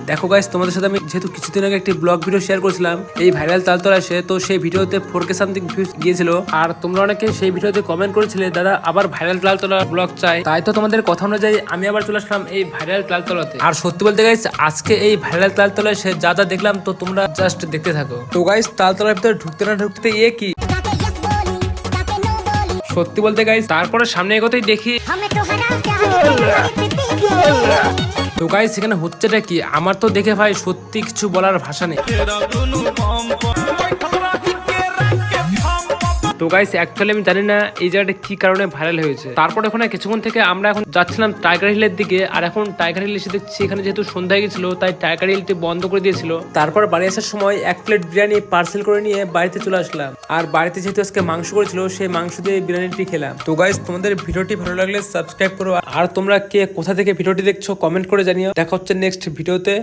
দেখো গাইস, তোমাদের সাথে আমি যেহেতু কিছুদিন আগে একটি ব্লগ ভিডিও শেয়ার করেছিলাম এই ভাইরাল তালতলা এসে, তো সেই ভিডিওতে 4K সামথিং ভিউজ গিয়েছিল। আর তোমরা অনেকে সেই ভিডিওতে কমেন্ট করেছিলে দাদা আবার ভাইরাল তালতলা ব্লগ চাই। তাই তো তোমাদের কথা অনুযায়ী আমি আবার চলে আসলাম এই ভাইরাল তালতলাতে। আর সত্যি বলতে গাইস, আজকে এই ভাইরাল তালতলা এসে যা যা দেখলাম তো তোমরা জাস্ট দেখতে থাকো। তো গাইস, তালতলার ভিতরে ঢুকতে না ঢুকতে কি সত্যি বলতে গাইস, তারপরে সামনে এগোতেই দেখি তো গাইস সেখানে হচ্ছেটা কি আমার তো দেখে ভাই সত্যি কিছু বলার ভাষা নেই। তো গাইস অ্যাকচুয়ালি আমি জানি না এই জায়গাটা কি কারণে ভাইরাল হয়েছে। তারপর ওখানে কিছুক্ষণ থেকে আমরা এখন যাচ্ছিলাম টাইগার হিলের দিকে। আর এখন টাইগার হিল এসে দেখছি এখানে যেহেতু সন্ধ্যা হয়ে গেছিল তাই টাইগার হিলটি বন্ধ করে দিয়েছিল। তারপর বাড়ি আসার সময় 1 প্লেট বিরিয়ানি পার্সেল করে নিয়ে বাড়িতে চলে আসলাম। আর বাড়িতে যেহেতু আজকে মাংস করেছিল সেই মাংস দিয়ে বিরিয়ানিটি খেলাম। তো গাইস তোমাদের ভিডিওটি ভালো লাগলে সাবস্ক্রাইব করো। আর তোমরা কে কোথা থেকে ভিডিওটি দেখছো কমেন্ট করে জানিও। দেখা হচ্ছে নেক্সট ভিডিওতে।